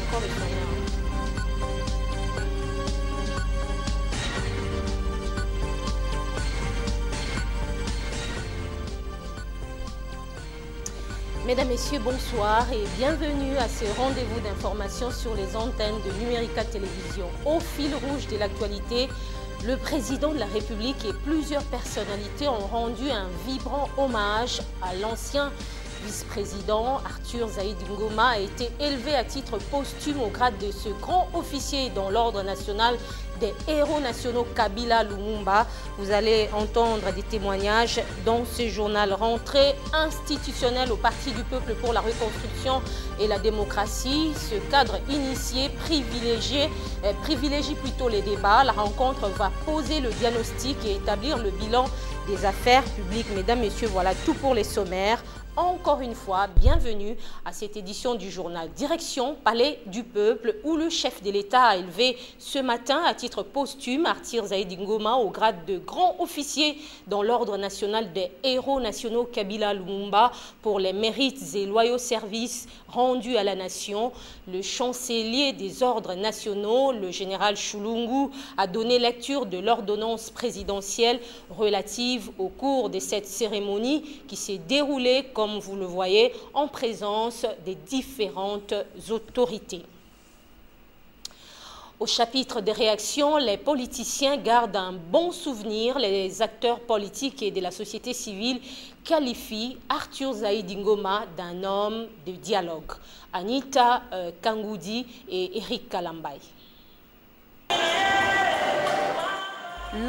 encore le sommaire. Mesdames, Messieurs, bonsoir et bienvenue à ce rendez-vous d'information sur les antennes de Numérica Télévision. Au fil rouge de l'actualité, le président de la République et plusieurs personnalités ont rendu un vibrant hommage à l'ancien vice-président. Arthur Zaïd Ngoma a été élevé à titre posthume au grade de ce grand officier dans l'ordre national des héros nationaux Kabila Lumumba. Vous allez entendre des témoignages dans ce journal. Rentrée institutionnelle au Parti du Peuple pour la Reconstruction et la Démocratie. Ce cadre initié privilégie plutôt les débats. La rencontre va poser le diagnostic et établir le bilan des affaires publiques. Mesdames, Messieurs, voilà tout pour les sommaires. Encore une fois, bienvenue à cette édition du journal. Direction Palais du Peuple, où le chef de l'État a élevé ce matin à titre posthume Arthur Zaïd Ngoma au grade de grand officier dans l'ordre national des héros nationaux Kabila Lumumba pour les mérites et loyaux services rendus à la nation. Le chancelier des ordres nationaux, le général Chulungu, a donné lecture de l'ordonnance présidentielle relative au cours de cette cérémonie qui s'est déroulée, comme vous le voyez, en présence des différentes autorités. Au chapitre des réactions, les politiciens gardent un bon souvenir. Les acteurs politiques et de la société civile qualifient Arthur Zaïd Ngoma d'un homme de dialogue. Anita Kangoudi et Eric Kalambay.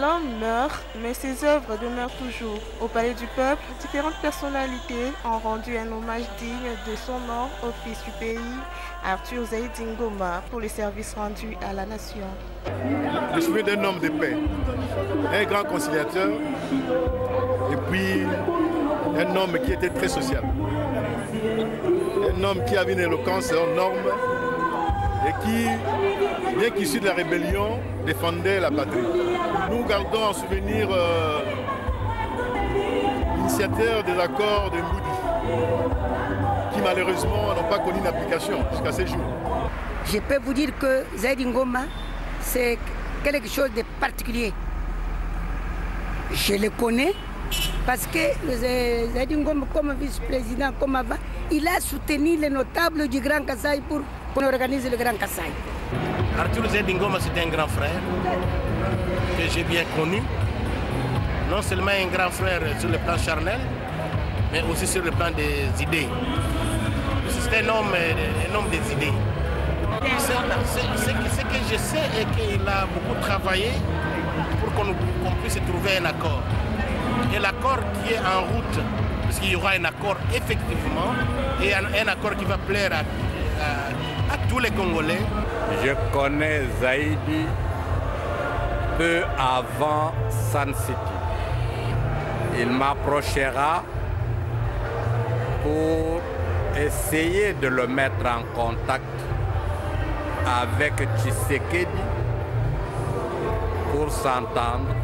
L'homme meurt, mais ses œuvres demeurent toujours. Au Palais du Peuple, différentes personnalités ont rendu un hommage digne de son nom au fils du pays, Arthur Zaïd Ngoma, pour les services rendus à la nation. Je suis d'un homme de paix, un grand conciliateur, et puis un homme qui était très social. Un homme qui avait une éloquence hors norme et qui, bien qu'issu de la rébellion, défendait la patrie. Nous gardons en souvenir l'initiateur des accords de Moody, qui malheureusement n'ont pas connu d'application jusqu'à ces jours. Je peux vous dire que Zaïd Ngoma, c'est quelque chose de particulier. Je le connais parce que Zaïd Ngoma, comme vice-président, comme avant, il a soutenu les notables du Grand Kasaï pour qu'on organise le Grand Kasaï. Arthur Zaïd Ngoma, c'est un grand frère que j'ai bien connu. Non seulement un grand frère sur le plan charnel, mais aussi sur le plan des idées. C'est un homme des idées. Ce que je sais est qu'il a beaucoup travaillé pour qu'on puisse trouver un accord. Et l'accord qui est en route, parce qu'il y aura un accord effectivement, et un accord qui va plaire à tous les Congolais. Je connais Zaïdi peu avant Sun City. Il m'approchera pour essayer de le mettre en contact avec Tshisekedi pour s'entendre.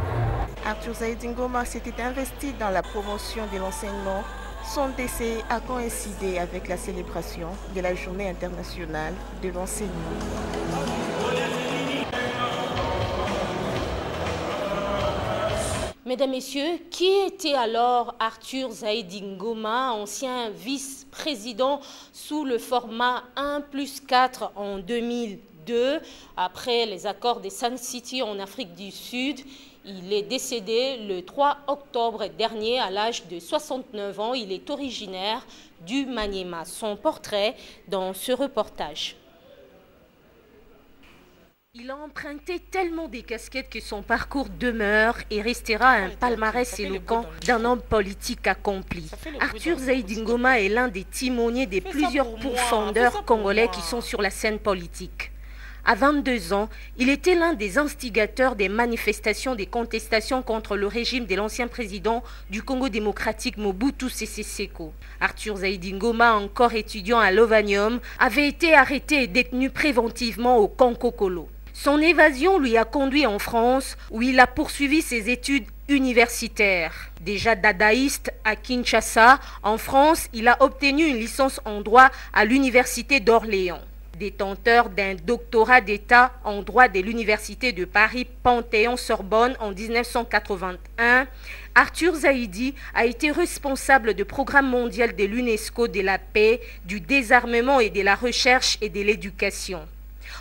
Arthur Zaïd Ngoma s'était investi dans la promotion de l'enseignement. Son décès a coïncidé avec la célébration de la Journée internationale de l'enseignement. Mesdames, Messieurs, qui était alors Arthur Zaïd Ngoma, ancien vice-président sous le format 1+4 en 2002, après les accords de Sun City en Afrique du Sud? Il est décédé le 3 octobre dernier à l'âge de 69 ans. Il est originaire du Maniema. Son portrait dans ce reportage. Il a emprunté tellement des casquettes que son parcours demeure et restera un palmarès éloquent d'un homme politique accompli. Arthur Zaïd Ngoma est l'un des timoniers des plusieurs pourfendeurs congolais qui sont sur la scène politique. À 22 ans, il était l'un des instigateurs des manifestations des contestations contre le régime de l'ancien président du Congo démocratique Mobutu Sese Seko. Arthur Zaïd Ngoma, encore étudiant à l'Ovanium, avait été arrêté et détenu préventivement au Kankokolo. Son évasion lui a conduit en France, où il a poursuivi ses études universitaires. Déjà dadaïste à Kinshasa, en France, il a obtenu une licence en droit à l'université d'Orléans. Détenteur d'un doctorat d'État en droit de l'Université de Paris Panthéon-Sorbonne en 1981, Arthur Zaidi a été responsable du programme mondial de l'UNESCO de la paix, du désarmement et de la recherche et de l'éducation.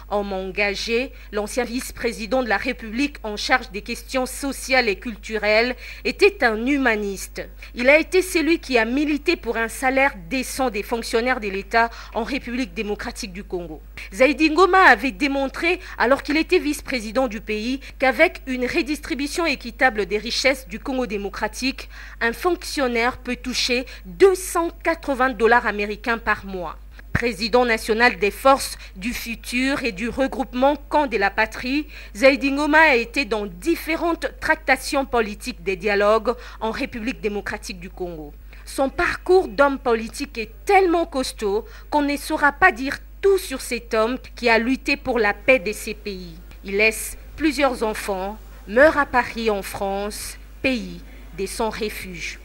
Homme engagé, l'ancien vice-président de la République en charge des questions sociales et culturelles était un humaniste. Il a été celui qui a milité pour un salaire décent des fonctionnaires de l'État en République démocratique du Congo. Zaidi Ngoma avait démontré, alors qu'il était vice-président du pays, qu'avec une redistribution équitable des richesses du Congo démocratique, un fonctionnaire peut toucher $280 américains par mois. Président national des forces du futur et du regroupement Camp de la Patrie, Zaidi Ngoma a été dans différentes tractations politiques des dialogues en République démocratique du Congo. Son parcours d'homme politique est tellement costaud qu'on ne saura pas dire tout sur cet homme qui a lutté pour la paix de ces pays. Il laisse plusieurs enfants, meurt à Paris en France, pays de son refuge.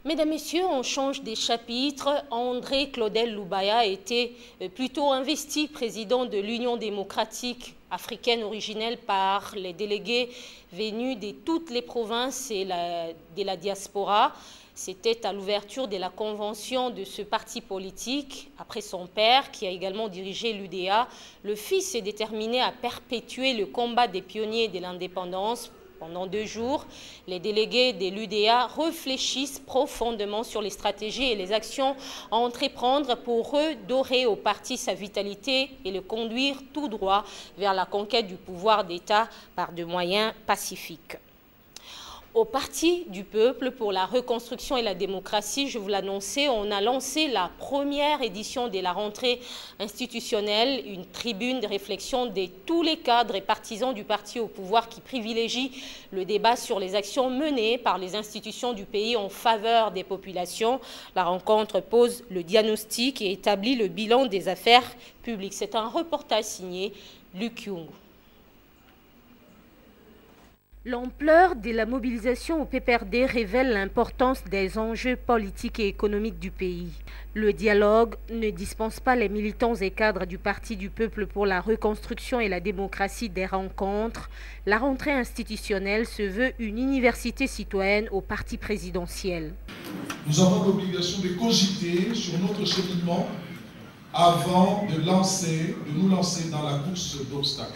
Mesdames, Messieurs, on change des chapitres. André Claudel Lubaya a été plutôt investi président de l'Union démocratique africaine originelle par les délégués venus de toutes les provinces et de la diaspora. C'était à l'ouverture de la convention de ce parti politique. Après son père, qui a également dirigé l'UDA, le fils s'est déterminé à perpétuer le combat des pionniers de l'indépendance. Pendant 2 jours, les délégués de l'UDA réfléchissent profondément sur les stratégies et les actions à entreprendre pour redorer au parti sa vitalité et le conduire tout droit vers la conquête du pouvoir d'État par des moyens pacifiques. Au Parti du peuple pour la reconstruction et la démocratie, je vous l'annonçais, on a lancé la première édition de la rentrée institutionnelle, une tribune de réflexion de tous les cadres et partisans du parti au pouvoir qui privilégie le débat sur les actions menées par les institutions du pays en faveur des populations. La rencontre pose le diagnostic et établit le bilan des affaires publiques. C'est un reportage signé Luc Young. L'ampleur de la mobilisation au PPRD révèle l'importance des enjeux politiques et économiques du pays. Le dialogue ne dispense pas les militants et cadres du Parti du peuple pour la reconstruction et la démocratie des rencontres. La rentrée institutionnelle se veut une université citoyenne au parti présidentiel. Nous avons l'obligation de cogiter sur notre cheminement avant de nous lancer dans la course d'obstacles.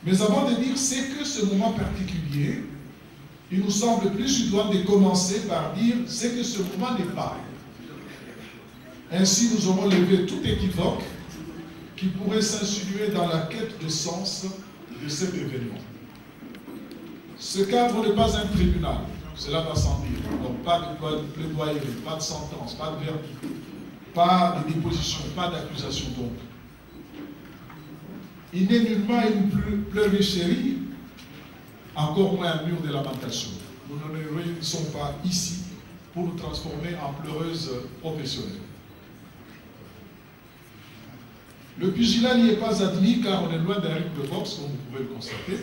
Mais avant de dire c'est que ce moment particulier, il nous semble plus idoine de commencer par dire c'est que ce moment n'est pas. Ainsi, nous aurons levé tout équivoque qui pourrait s'insinuer dans la quête de sens de cet événement. Ce cadre n'est pas un tribunal, cela va sans dire. Donc pas de plaidoyer, pas de sentence, pas de verdict, pas de déposition, pas d'accusation donc. Il n'est nullement une pleurnicherie, encore moins un mur de lamentation. Nous ne nous réunissons pas ici pour nous transformer en pleureuses professionnelles. Le pugilat n'y est pas admis car on est loin d'un ring de boxe, comme vous pouvez le constater.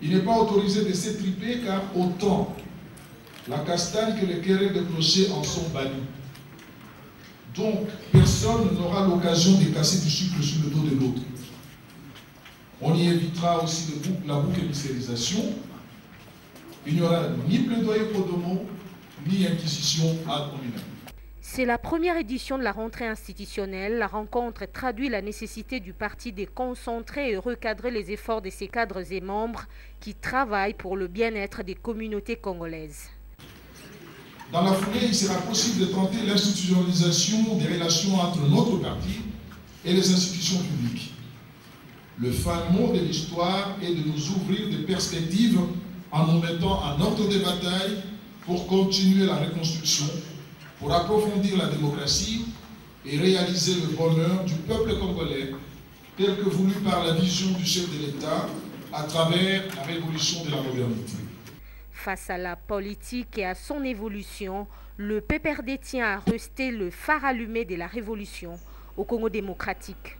Il n'est pas autorisé de s'étriper car autant la castagne que les querelles de clocher en sont bannis. Donc, personne n'aura l'occasion de casser du sucre sur le dos de l'autre. On y évitera aussi la boucle émissérisation. Il n'y aura ni plaidoyer pour domo, ni inquisition ad hominem. C'est la première édition de la rentrée institutionnelle. La rencontre traduit la nécessité du parti de concentrer et recadrer les efforts de ses cadres et membres qui travaillent pour le bien-être des communautés congolaises. Dans la foulée, il sera possible de tenter l'institutionnalisation des relations entre notre parti et les institutions publiques. Le fin mot de l'histoire est de nous ouvrir des perspectives en nous mettant en ordre de bataille pour continuer la reconstruction, pour approfondir la démocratie et réaliser le bonheur du peuple congolais tel que voulu par la vision du chef de l'État à travers la révolution de la modernité. Face à la politique et à son évolution, le PPRD tient à rester le phare allumé de la révolution au Congo démocratique.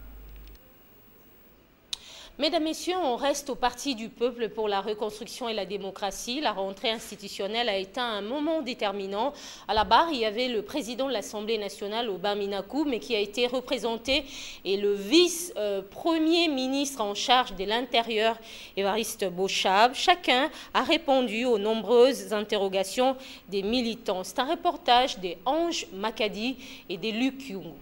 Mesdames, Messieurs, on reste au Parti du peuple pour la reconstruction et la démocratie. La rentrée institutionnelle a été un moment déterminant. À la barre, il y avait le président de l'Assemblée nationale, Aubin Minakou, mais qui a été représenté, et le vice-premier ministre en charge de l'Intérieur, Évariste Bochab. Chacun a répondu aux nombreuses interrogations des militants. C'est un reportage des Ange Makadi et des Luc Young.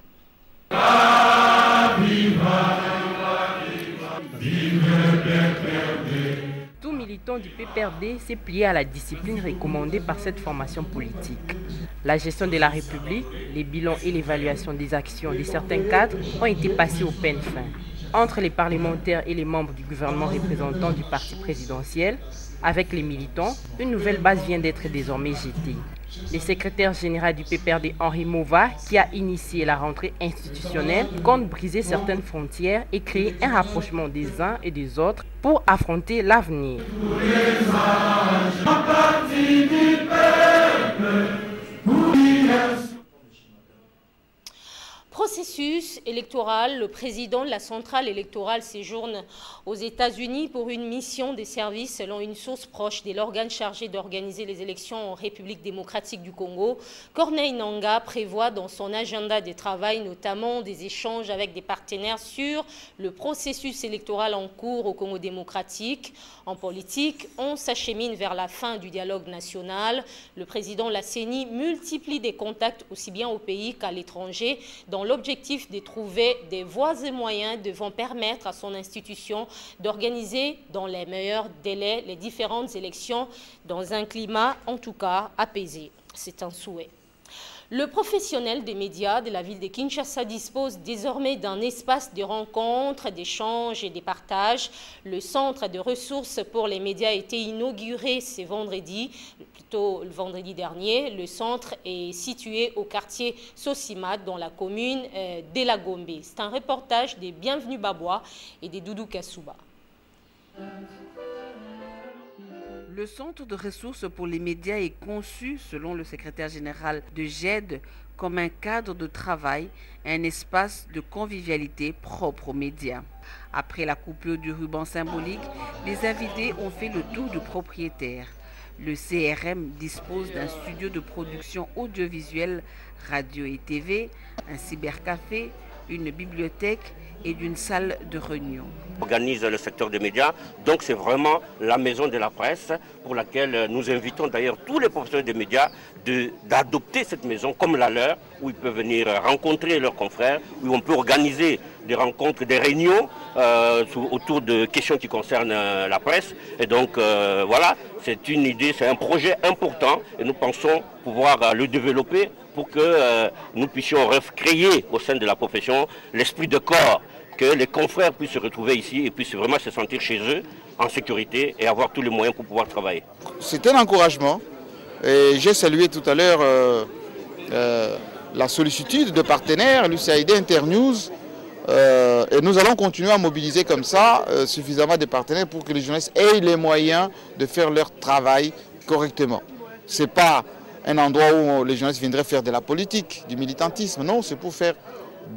Tout militant du PPRD s'est plié à la discipline recommandée par cette formation politique. La gestion de la République, les bilans et l'évaluation des actions de certains cadres ont été passés au peigne fin. Entre les parlementaires et les membres du gouvernement représentant du parti présidentiel, avec les militants, une nouvelle base vient d'être désormais jetée. Le secrétaire général du PPRD, Henri Mova, qui a initié la rentrée institutionnelle, compte briser certaines frontières et créer un rapprochement des uns et des autres pour affronter l'avenir. Processus électoral, le président de la centrale électorale séjourne aux États-Unis pour une mission des services selon une source proche de l'organe chargé d'organiser les élections en République démocratique du Congo. Corneille Nangaa prévoit dans son agenda de travail notamment des échanges avec des partenaires sur le processus électoral en cours au Congo démocratique. En politique, on s'achemine vers la fin du dialogue national. Le président de la CENI multiplie des contacts aussi bien au pays qu'à l'étranger dans l'objectif de trouver des voies et moyens devant permettre à son institution d'organiser dans les meilleurs délais les différentes élections dans un climat en tout cas apaisé. C'est un souhait. Le professionnel des médias de la ville de Kinshasa dispose désormais d'un espace de rencontres, d'échanges et de partages. Le centre de ressources pour les médias a été inauguré ce vendredi, plutôt le vendredi dernier. Le centre est situé au quartier Sosimat dans la commune d'Elagombe. C'est un reportage des Bienvenus Babois et des Doudou Kassouba. Le centre de ressources pour les médias est conçu, selon le secrétaire général de GED, comme un cadre de travail, un espace de convivialité propre aux médias. Après la coupure du ruban symbolique, les invités ont fait le tour du propriétaire. Le CRM dispose d'un studio de production audiovisuelle, radio et TV, un cybercafé, une bibliothèque et d'une salle de réunion. On organise le secteur des médias, donc c'est vraiment la maison de la presse pour laquelle nous invitons d'ailleurs tous les professionnels des médias d'adopter cette maison comme la leur, où ils peuvent venir rencontrer leurs confrères, où on peut organiser des rencontres, des réunions autour de questions qui concernent la presse. Et donc voilà, c'est une idée, c'est un projet important et nous pensons pouvoir le développer pour que nous puissions recréer au sein de la profession l'esprit de corps, que les confrères puissent se retrouver ici et puissent vraiment se sentir chez eux, en sécurité et avoir tous les moyens pour pouvoir travailler. C'est un encouragement et j'ai salué tout à l'heure la sollicitude de partenaires, l'USAID Internews, et nous allons continuer à mobiliser comme ça suffisamment de partenaires pour que les journalistes aient les moyens de faire leur travail correctement. Ce n'est pas un endroit où les journalistes viendraient faire de la politique, du militantisme, non, c'est pour faire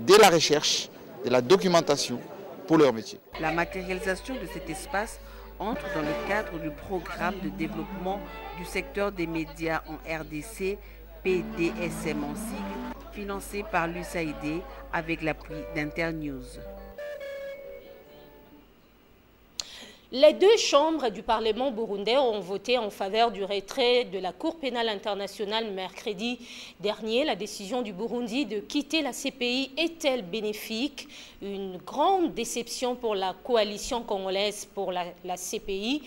de la recherche, de la documentation pour leur métier. La matérialisation de cet espace entre dans le cadre du programme de développement du secteur des médias en RDC, PDSM en sigle, financé par l'USAID avec l'appui d'Internews. Les deux chambres du Parlement burundais ont voté en faveur du retrait de la Cour pénale internationale mercredi dernier. La décision du Burundi de quitter la CPI est-elle bénéfique? Une grande déception pour la coalition congolaise pour la CPI.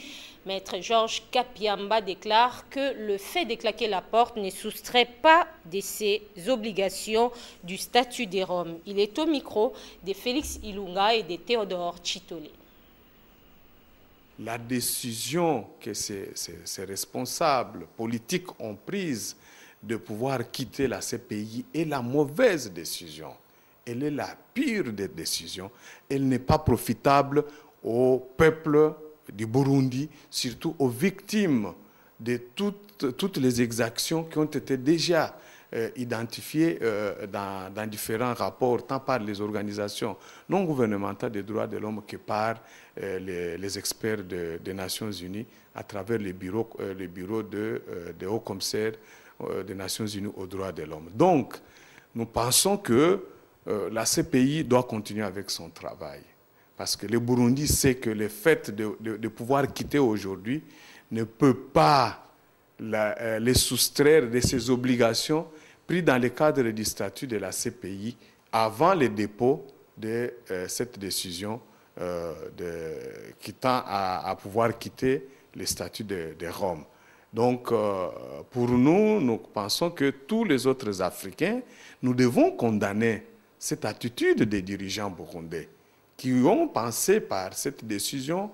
Maître Georges Kapiamba déclare que le fait de claquer la porte ne soustrait pas de ses obligations du statut des Roms. Il est au micro de Félix Ilunga et de Théodore Chitolé. La décision que ces responsables politiques ont prise de pouvoir quitter la CPI est la mauvaise décision. Elle est la pire des décisions. Elle n'est pas profitable au peuple du Burundi, surtout aux victimes de toutes les exactions qui ont été déjà identifiés dans différents rapports, tant par les organisations non gouvernementales des droits de l'homme que par les experts des Nations Unies à travers les bureaux des hauts commissaires des Nations Unies aux droits de l'homme. Donc, nous pensons que la CPI doit continuer avec son travail. Parce que le Burundi sait que le fait de pouvoir quitter aujourd'hui ne peut pas les soustraire de ses obligations prises dans le cadre du statut de la CPI avant le dépôt de cette décision qui tend à pouvoir quitter le statut de Rome. Donc, pour nous, nous pensons que tous les autres Africains, nous devons condamner cette attitude des dirigeants burundais qui ont pensé par cette décision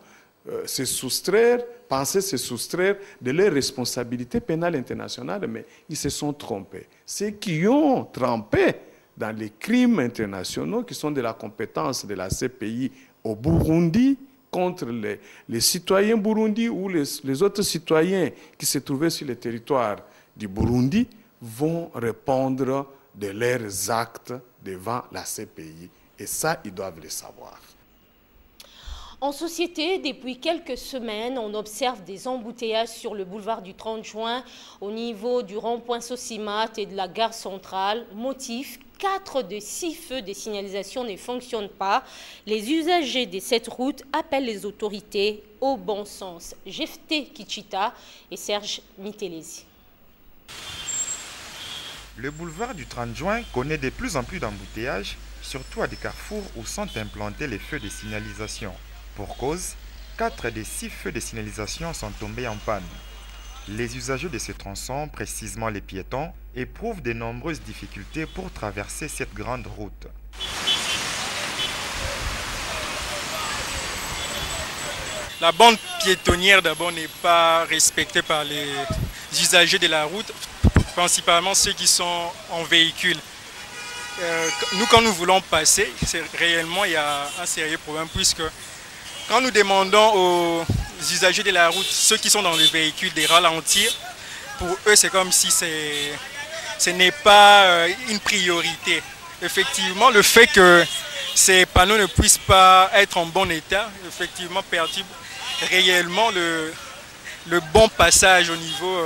pensaient se soustraire de leurs responsabilités pénales internationales, mais ils se sont trompés. Ceux qui ont trempé dans les crimes internationaux qui sont de la compétence de la CPI au Burundi contre les citoyens burundis ou les autres citoyens qui se trouvaient sur le territoire du Burundi vont répondre de leurs actes devant la CPI. Et ça, ils doivent le savoir. En société, depuis quelques semaines, on observe des embouteillages sur le boulevard du 30 juin au niveau du rond-point Sosimat et de la gare centrale. Motif, 4 des 6 feux de signalisation ne fonctionnent pas. Les usagers de cette route appellent les autorités au bon sens. Jefté Kichita et Serge Mitelesi. Le boulevard du 30 juin connaît de plus en plus d'embouteillages, surtout à des carrefours où sont implantés les feux de signalisation. Pour cause, 4 des 6 feux de signalisation sont tombés en panne. Les usagers de ce tronçon, précisément les piétons, éprouvent de nombreuses difficultés pour traverser cette grande route. La bande piétonnière d'abord n'est pas respectée par les usagers de la route, principalement ceux qui sont en véhicule. Nous, quand nous voulons passer, réellement il y a un sérieux problème puisque quand nous demandons aux usagers de la route, ceux qui sont dans le véhicule, de ralentir, pour eux c'est comme si ce n'est pas une priorité. Effectivement, le fait que ces panneaux ne puissent pas être en bon état, effectivement perturbe réellement le bon passage au niveau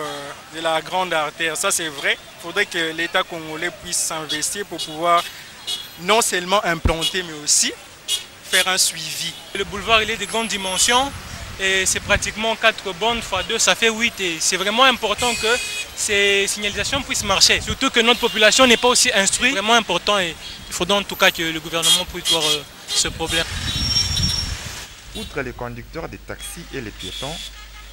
de la grande artère. Ça c'est vrai, il faudrait que l'État congolais puisse s'investir pour pouvoir non seulement implanter mais aussi faire un suivi. Le boulevard il est de grandes dimensions et c'est pratiquement 4 bandes x 2, ça fait 8 et c'est vraiment important que ces signalisations puissent marcher. Surtout que notre population n'est pas aussi instruite, c'est vraiment important et il faudra en tout cas que le gouvernement puisse voir ce problème. Outre les conducteurs des taxis et les piétons,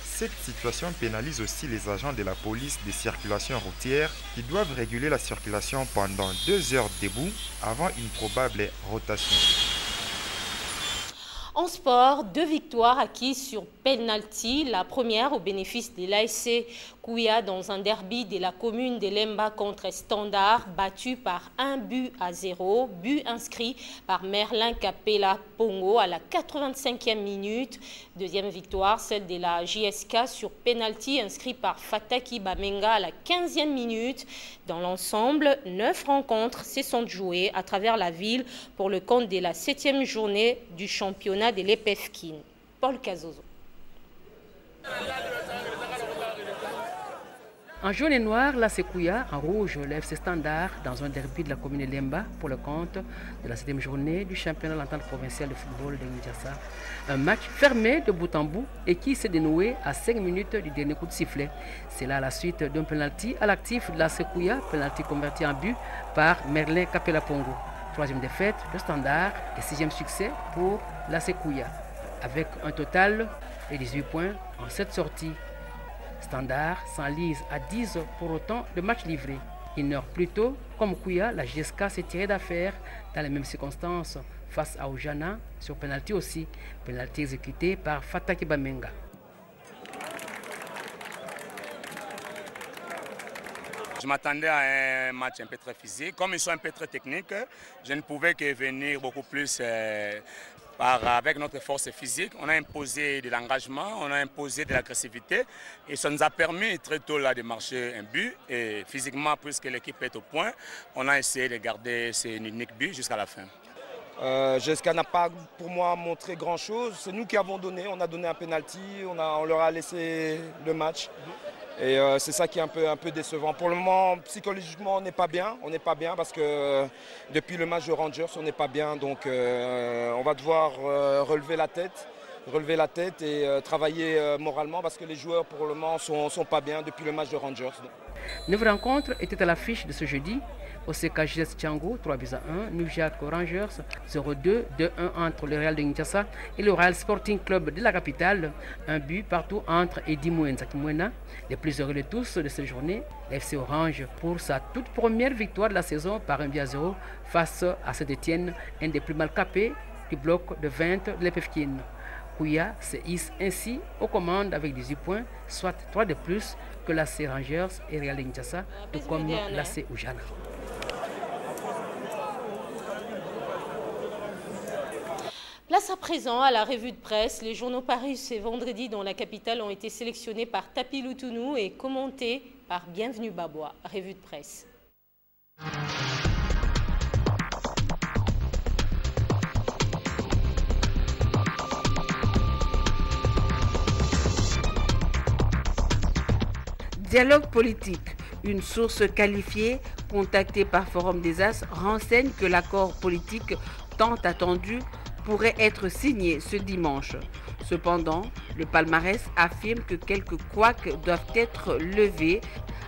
cette situation pénalise aussi les agents de la police de circulation routière qui doivent réguler la circulation pendant 2 heures debout avant une probable rotation. En sport, 2 victoires acquises sur penalty. La première au bénéfice de l'ASC Kouya dans un derby de la commune de Lemba contre Standard, battu par 1-0. But inscrit par Merlin Capella Pongo à la 85e minute. Deuxième victoire, celle de la JSK sur penalty, inscrit par Fataki Bamenga à la 15e minute. Dans l'ensemble, 9 rencontres se sont jouées à travers la ville pour le compte de la 7e journée du championnat de l'EPFKIN. Paul Cazozo. En jaune et noir, la Sekouya, en rouge, lève ses standards dans un derby de la commune de Lemba pour le compte de la 7e journée du championnat de l'entente provinciale de football de Kinshasa. Un match fermé de bout en bout et qui s'est dénoué à 5 minutes du dernier coup de sifflet. C'est là la suite d'un penalty à l'actif de la Sekouya, penalty converti en but par Merlin Capella Pongo. 3e défaite de Standard et 6e succès pour la Sekouya, avec un total de 18 points en 7 sorties. Standard s'enlise à 10 pour autant de matchs livrés. Une heure plus tôt, comme Kouya, la GSK s'est tirée d'affaire dans les mêmes circonstances face à Ojana sur penalty aussi, penalty exécuté par Fataki Bamenga. Je m'attendais à un match un peu très physique. Comme ils sont un peu très techniques, je ne pouvais que venir beaucoup plus avec notre force physique. On a imposé de l'engagement, on a imposé de l'agressivité et ça nous a permis très tôt là, de marcher un but. Et physiquement, puisque l'équipe est au point, on a essayé de garder ces uniques buts jusqu'à la fin. Jessica n'a pas pour moi montré grand chose. C'est nous qui avons donné, on a donné un penalty, on leur a laissé le match. Et c'est ça qui est un peu décevant. Pour le moment, psychologiquement, on n'est pas bien parce que depuis le match de Rangers, on n'est pas bien. Donc on va devoir relever la tête et travailler moralement parce que les joueurs pour le moment sont pas bien depuis le match de Rangers. 9 rencontres étaient à l'affiche de ce jeudi. OCK JS Tchango 3-1, New York Rangers 0-2, 2-1 entre le Real de Kinshasa et le Real Sporting Club de la capitale. Un but partout entre Eddy Mouenza Kimwena. Les plus heureux de tous de cette journée, l'FC Orange pour sa toute première victoire de la saison par 1-0 face à Saint-Etienne, un des plus mal capés du bloc de 20 de l'EPFKIN. Kouya se hisse ainsi aux commandes avec 18 points, soit 3 de plus que l'AC Rangers et Real de Kinshasa, tout comme l'AC Oujana. Place à présent à la revue de presse. Les journaux parus ce vendredi dans la capitale ont été sélectionnés par Tapi Loutounou et commentés par Bienvenue Babois. Revue de presse. Dialogue politique. Une source qualifiée, contactée par Forum des As, renseigne que l'accord politique tant attendu pourrait être signé ce dimanche. Cependant, le palmarès affirme que quelques couacs doivent être levés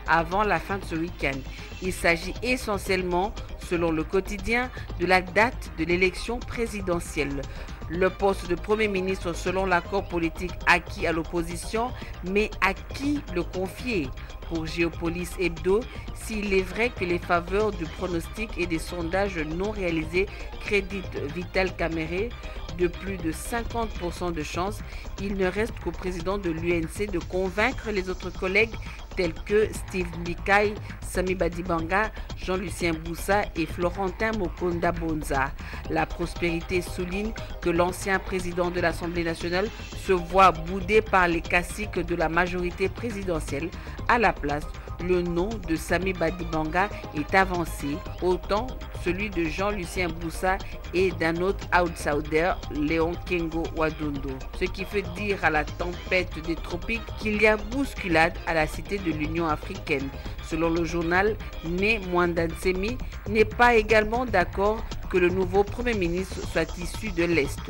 avant la fin de ce week-end. Il s'agit essentiellement, selon le quotidien, de la date de l'élection présidentielle. Le poste de Premier ministre, selon l'accord politique acquis à l'opposition, mais à qui le confier? Pour Géopolis Hebdo, s'il est vrai que les faveurs du pronostic et des sondages non réalisés créditent Vital Kamerhe de plus de 50% de chance, il ne reste qu'au président de l'UNC de convaincre les autres collègues tels que Steve Mbikai, Sami Badibanga, Jean-Lucien Boussa et Florentin Mokonda Bonza. La Prospérité souligne que l'ancien président de l'Assemblée nationale se voit boudé par les caciques de la majorité présidentielle. À la place, le nom de Sami Badibanga est avancé, autant celui de Jean-Lucien Boussa et d'un autre outsider, Léon Kengo Wadondo. Ce qui fait dire à la tempête des tropiques qu'il y a bousculade à la cité de l'Union africaine. Selon le journal, Né Mwandansemi n'est pas également d'accord que le nouveau Premier ministre soit issu de l'Est.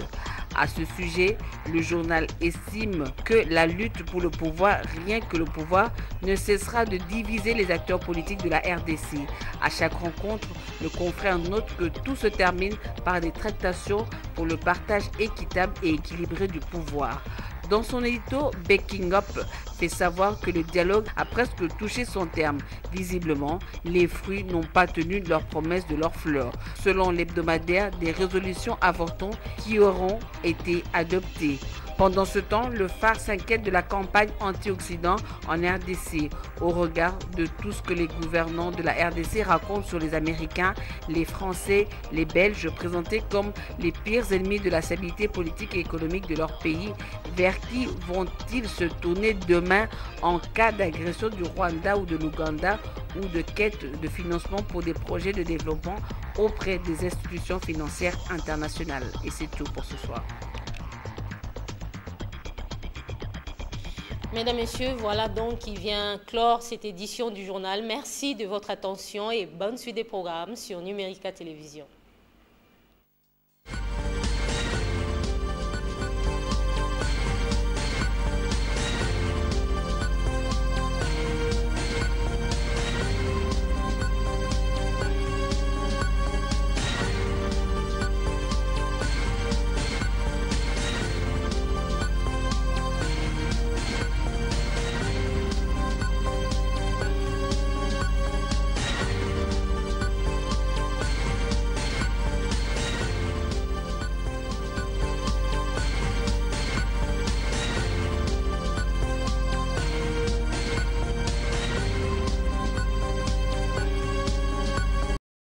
À ce sujet, le journal estime que la lutte pour le pouvoir, rien que le pouvoir, ne cessera de diviser les acteurs politiques de la RDC. À chaque rencontre, le confrère note que tout se termine par des tractations pour le partage équitable et équilibré du pouvoir. Dans son édito, Backing Up fait savoir que le dialogue a presque touché son terme. Visiblement, les fruits n'ont pas tenu de leurs promesses de leurs fleurs. Selon l'hebdomadaire, des résolutions avortons qui auront été adoptées. Pendant ce temps, le phare s'inquiète de la campagne anti-Occident en RDC au regard de tout ce que les gouvernants de la RDC racontent sur les Américains, les Français, les Belges présentés comme les pires ennemis de la stabilité politique et économique de leur pays. Vers qui vont-ils se tourner demain en cas d'agression du Rwanda ou de l'Ouganda ou de quête de financement pour des projets de développement auprès des institutions financières internationales? Et c'est tout pour ce soir. Mesdames, Messieurs, voilà donc qui vient clore cette édition du journal. Merci de votre attention et bonne suite des programmes sur Numérica Télévision.